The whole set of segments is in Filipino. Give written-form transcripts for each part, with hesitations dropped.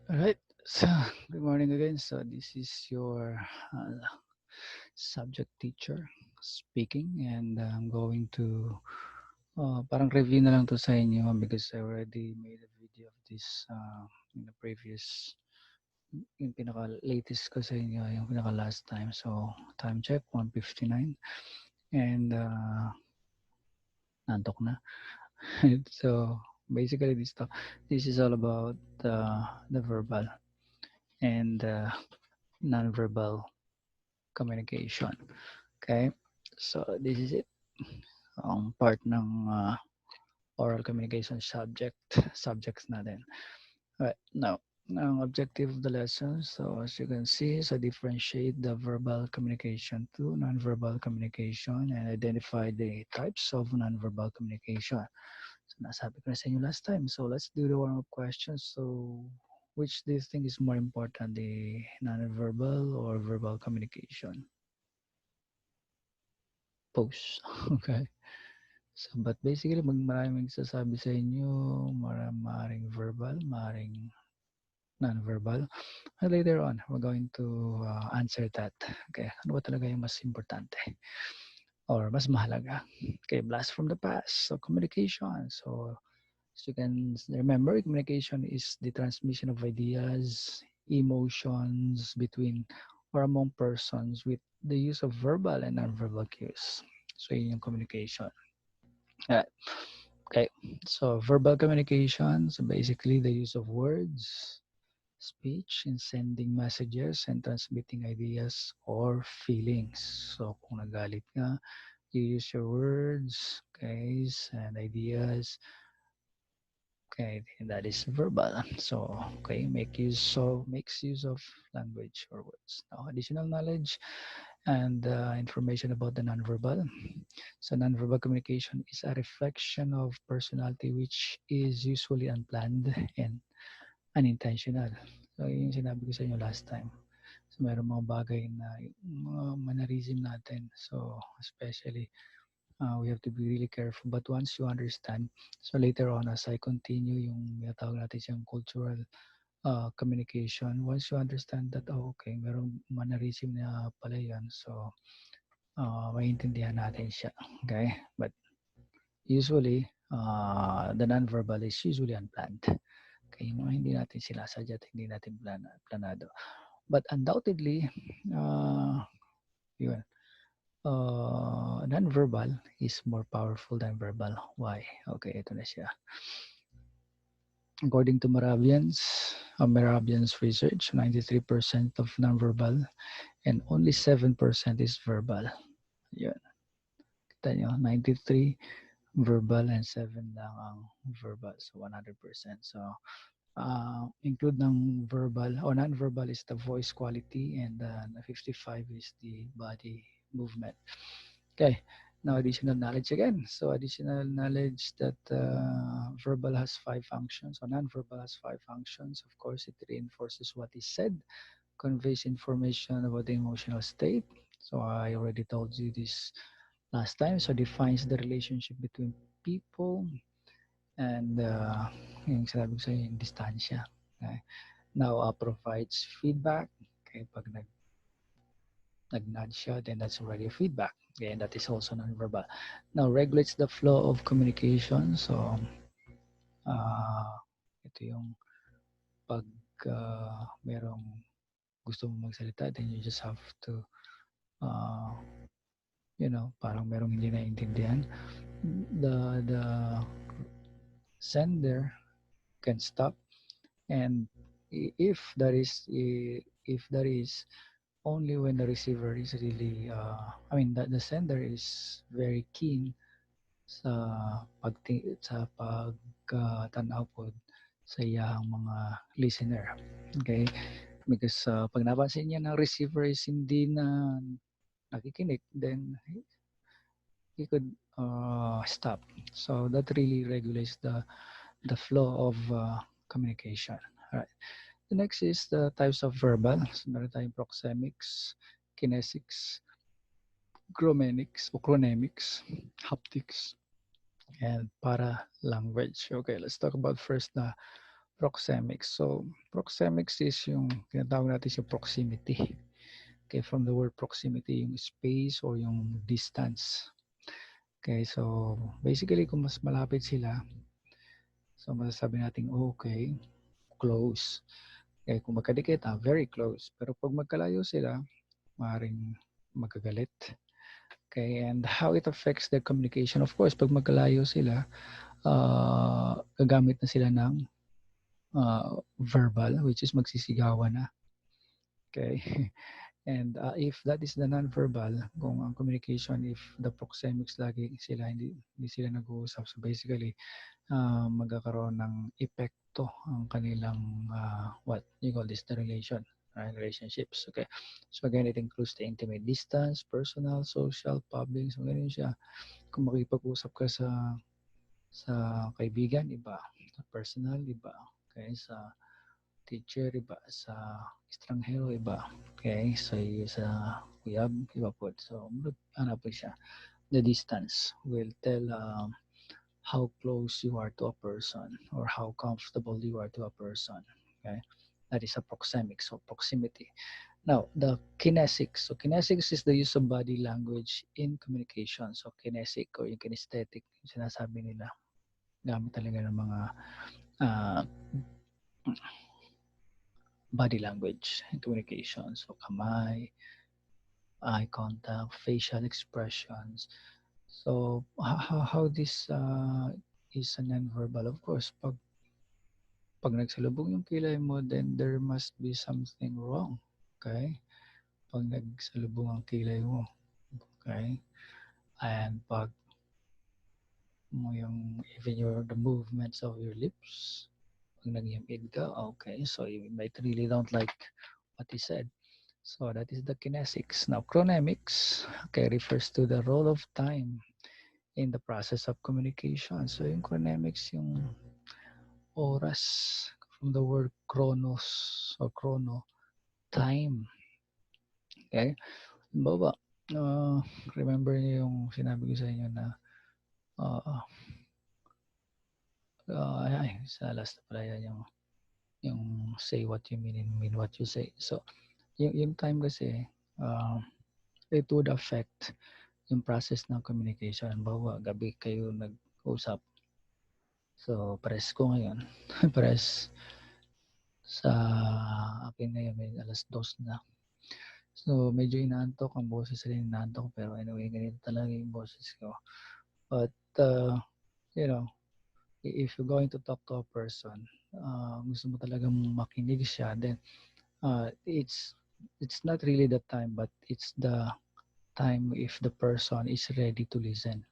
All right. So, good morning again. So, this is your subject teacher speaking, and I'm going to parang review na lang to sa inyo because I already made a video of this in the previous, yung pinaka latest ko sa inyo, yung pinaka last time. So, time check 1:59, and nantok na. So, basically, this is all about the verbal and non-verbal communication. Okay? So, this is it. Ang part ng oral communication subjects natin. Alright, now, ang objective of the lesson, so as you can see, so differentiate the verbal communication to nonverbal communication and identify the types of nonverbal communication. So, nasabi ko na sa inyo last time. So, let's do the warm-up questions. So, which do you think is more important, the nonverbal or verbal communication? Post. Okay. So, but basically, maraming sasabi sa inyo, maraming verbal, maraming non-verbal. And later on, we're going to answer that. Okay, ano ba talaga yung mas importante or mas mahalaga? Okay, blast from the past. So, communication. So, as you can remember, communication is the transmission of ideas, emotions between or among persons with the use of verbal and non-verbal cues. So, yun yung communication. Alright. Okay, so verbal communication, so basically the use of words, speech in sending messages and transmitting ideas or feelings. So kung nagalit ka, you use your words, okay, and ideas. Okay, that is verbal. So okay, makes use of language or words. Now, additional knowledge and information about the nonverbal. So nonverbal communication is a reflection of personality which is usually unplanned and unintentional. So yun yung sinabi ko sa inyo last time. So meron mga bagay na mga mannerism natin. So especially we have to be really careful. But once you understand, so later on as I continue yung tawag natin siyang cultural communication, once you understand that, oh, okay, merong mannerism na pala yan. So maintindihan natin siya. Okay? But usually, the non-verbal is usually unplanned. Okay, yung mga hindi natin sinasadya at hindi natin planado. But undoubtedly, yun, non-verbal is more powerful than verbal. Why? Okay, ito na siya. According to Meravian's research, 93% of non-verbal and only 7% is verbal. Yun. Kita nyo, 93 verbal and 7 lang ang verbal. So, 100%. So, include ng verbal or non-verbal is the voice quality and 55 is the body movement. Okay, now additional knowledge again. So additional knowledge that verbal has 5 functions or non-verbal has 5 functions. Of course, it reinforces what is said, conveys information about the emotional state. So I already told you this last time. So defines the relationship between people and yung sinabi ko sa yung distansya. Okay. Now, provides feedback. Okay, pag nag-nudge siya, then that's already a feedback. Okay, and that is also non-verbal. Now, regulates the flow of communication. So, uh, ito yung pag merong gusto mo magsalita, then you just have to, uh, parang merong hindi naiintindihan. The sender can stop, and if there is only when the receiver is really the sender is very keen sa pagtanaw po sa iyang mga listener. Okay, because pag napansin niya ng receiver is hindi na nakikinig, then he could stop. So that really regulates the flow of communication. All right. The next is the types of verbal. So meron tayong proxemics, kinesics, chronemics, haptics, and paralanguage. Okay, let's talk about first the Proxemics. So, proxemics is yung tinatawag natin yung proximity. Okay, from the word proximity, yung space or yung distance. Okay, so basically kung mas malapit sila, so masasabi natin okay, close. Okay, kung magkadikit, very close. Pero pag magkalayo sila, maaaring magkagalit. Okay, and how it affects their communication. Of course, pag magkalayo sila, gagamit na sila ng verbal, which is magsisigawan na. Okay. And if that is the non-verbal, kung ang communication, if the proxemics lagi sila, hindi sila nag-uusap. So basically, magkakaroon ng epekto ang kanilang, what you call this, the relation, relationships. Okay. So again, it includes the intimate distance, personal, social, public. So ganun siya. Kung makipag-usap ka sa kaibigan, iba. Sa personal, iba. Okay. Sa teacher, iba. Sa estranghero, iba. Okay. So sa uyab, iba po. So ano po siya. The distance will tell how close you are to a person or how comfortable you are to a person. Okay. That is a proxemics or proximity. Now, the kinesics. So kinesics is the use of body language in communication. So kinetic or yung kinesthetic, yung sinasabi nila, gamit talaga ng mga body language in communication. So kamay, eye contact, facial expressions. So how this is a non-verbal? Of course, pag nagsalubong yung kilay mo, then there must be something wrong. Okay? Pag nagsalubong ang kilay mo. Okay? And pag mo yung, even the movements of your lips, pag nag-yamid ka, okay, so you might really don't like what he said. So that is the kinesics. Now, chronemics, okay, refers to the role of time in the process of communication. So yung chronemics, yung oras, from the word chronos or chrono, time. Okay? Baba, remember niyo yung sinabi ko sa inyo na sa last na pala yan, yung say what you mean and mean what you say. So, yung time kasi, it would affect yung process ng communication. Halimbawa, gabi kayo nag-usap. So, pares ko ngayon. Pares sa akin ngayon, may alas 2 na. So, medyo inaantok ang boses rin, inaantok. Pero anyway, ganito talaga yung boses ko. But, you know, if you're going to talk to a person, gusto mo talagang makinig siya, then it's not really the time, but it's the time if the person is ready to listen.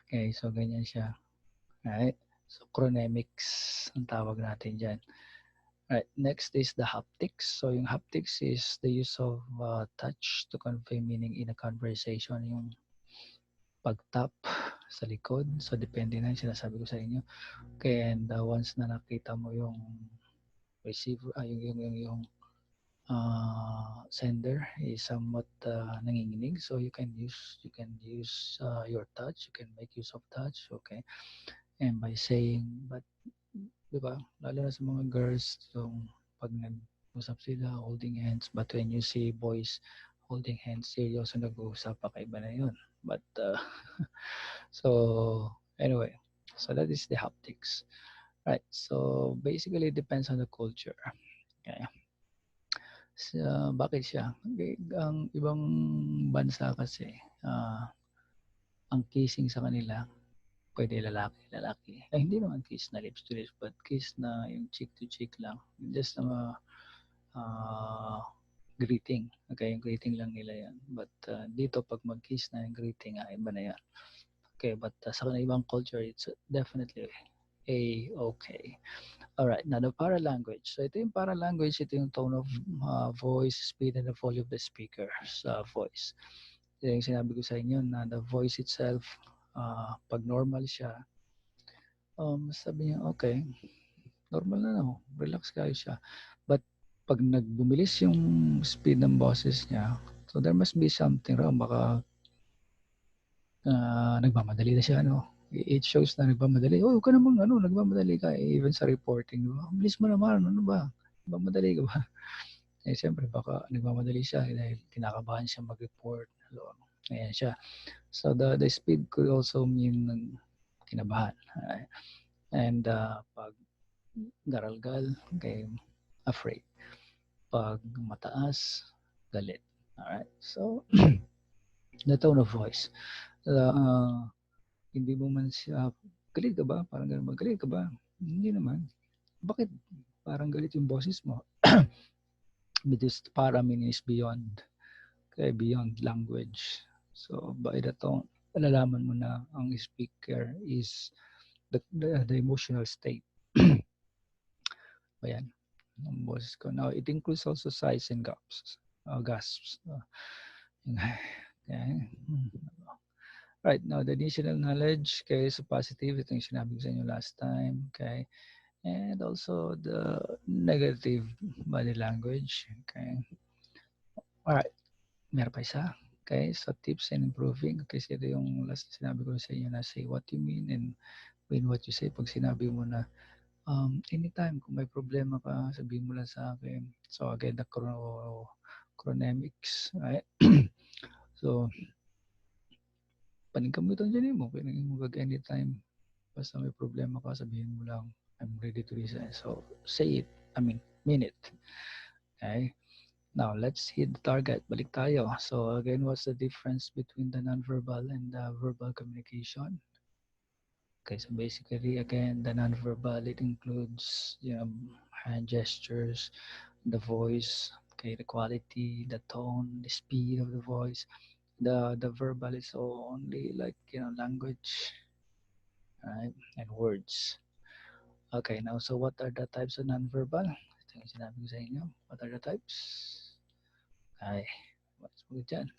Okay, so ganyan siya. Right? So chronemics ang tawag natin dyan. Right, next is the haptics. So yung haptics is the use of touch to convey meaning in a conversation. Yung pag-tap sa likod. So depende na yung sinasabi ko sa inyo. Okay, and once na nakita mo yung receiver, yung sender is somewhat nanginginig, so you can use your touch, you can make use of touch, okay, and by saying, but diba, lalo na sa mga girls, so pag nag-usap sila holding hands, but when you see boys holding hands, seryoso nag-uusap, pakaiba na yun. But so anyway, so that is the haptics, right? So basically it depends on the culture. Okay. Bakit siya? Ang ibang bansa kasi, ang kissing sa kanila, pwede lalaki. Hindi naman kiss na lips to lips, but kiss na yung cheek to cheek lang. Just greeting. Okay, yung greeting lang nila yan. But dito, pag mag-kiss na yung greeting, iba na yan. Okay, but sa ibang culture, it's definitely okay. Alright, now the paralanguage. So ito yung paralanguage, ito yung tone of voice, speed, and the volume of the speaker's voice. Ito yung sinabi ko sa inyo na the voice itself, pag normal siya, sabi niya, okay, normal na no, relax kayo siya. But pag nagbumilis yung speed ng boses niya, so there must be something wrong. Baka nagmamadali na siya, no? It shows na nagmamadali. Oh, huwag ka namang nagmamadali ka. Even sa reporting, bilis mo naman, ano ba? Nagmamadali ka ba? Eh, siyempre, baka nagmamadali siya dahil kinakabahan siya mag-report. So, ayan siya. So, the speed could also mean kinabahan. Right? And pag garalgal, okay, afraid. Pag mataas, galit. Alright? So, the tone of voice. Hindi mo man siya, galit ka ba? Parang gano'n ba? Galit ka ba? Hindi naman. Bakit parang galit yung boses mo? Because para meaning is beyond. Okay, beyond language. So, by the tone, malalaman mo na ang speaker is the emotional state. Ayan, ang boses ko. Now, it includes also sighs and gasps. Okay. Right, now the additional knowledge, okay, so positive, ito yung sinabi ko sa inyo last time, okay, and also the negative body language, okay. Alright, meron pa isa, okay, so tips and improving, okay, so ito yung last sinabi ko sa inyo na say what you mean and mean what you say. Pag sinabi mo na, anytime kung may problema ka, sabihin mo lang sa akin. So again, the CHRONEMICS, right? So, paningkamutan dyan mo, pwede mo mag anytime. Basta may problema ka, sabihin mo lang, I'm ready to listen. So, say it. I mean, mean it. Okay? Now, let's hit the target. Balik tayo. So, again, what's the difference between the nonverbal and the verbal communication? Okay, so basically, again, the nonverbal, it includes, hand gestures, the voice, okay, the quality, the tone, the speed of the voice. The verbal is only like, language, right, and words. Okay, now, so what are the types of nonverbal? Ito yung sinabi ko sa inyo. What are the types? Okay, let's move dyan.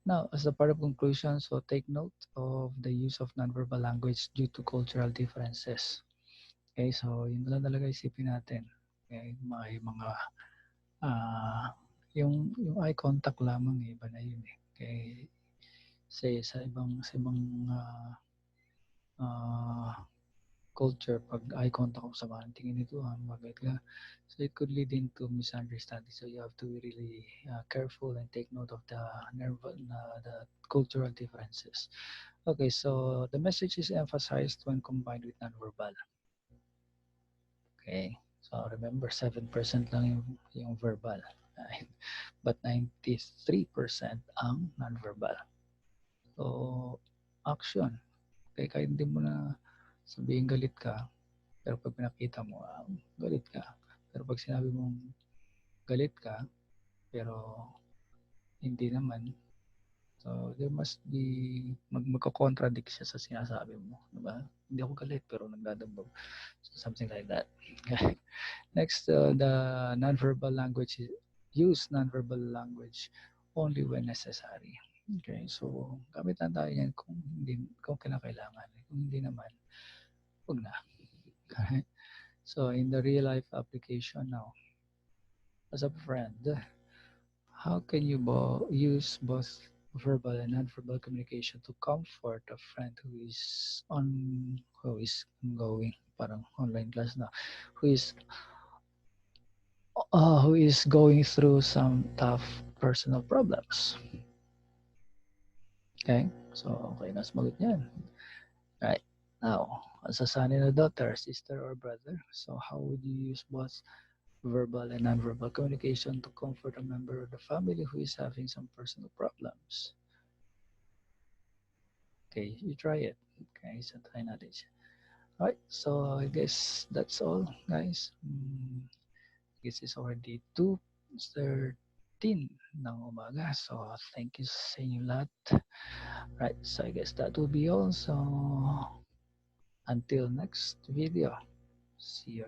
Now, as a part of conclusion, so take note of the use of nonverbal language due to cultural differences. Okay, so yun lang talaga isipin natin. Okay, may mga, yung eye contact lamang, iba na yun eh. Okay, say sa ibang culture, pag eye contact ko sa mga tingin nito, mabait ka. So it could lead into misunderstanding. So you have to be really careful and take note of the cultural differences. Okay, so the message is emphasized when combined with nonverbal. Okay, so remember 7% lang yung verbal. Right? But 93% ang nonverbal. So, action. Okay, kahit hindi mo na sabihin galit ka, pero pag pinakita mo, galit ka. Pero pag sinabi mong galit ka, pero hindi naman, so there must be, magko-contradict siya sa sinasabi mo. Diba? Hindi ako galit, pero nagdadambog. So, something like that. Okay. Next, the nonverbal language, use nonverbal language only when necessary. Okay, so gamitan tayo yan kung kinakailangan. Kung hindi naman, huwag na. Okay? So in the real life application now, as a friend, how can you use both verbal and nonverbal communication to comfort a friend who is ongoing, parang online class na, who is going through some tough personal problems? Okay, so okay na sumagot niyan. Right. Now, as a son and a daughter, sister or brother, so how would you use both verbal and nonverbal communication to comfort a member of the family who is having some personal problems? Okay, you try it. Okay, so try natin siya. Alright, so I guess that's all, guys. This is already 2:13 ng umaga. So, thank you sa inyo lahat. Right, so I guess that will be all. So, until next video, see you.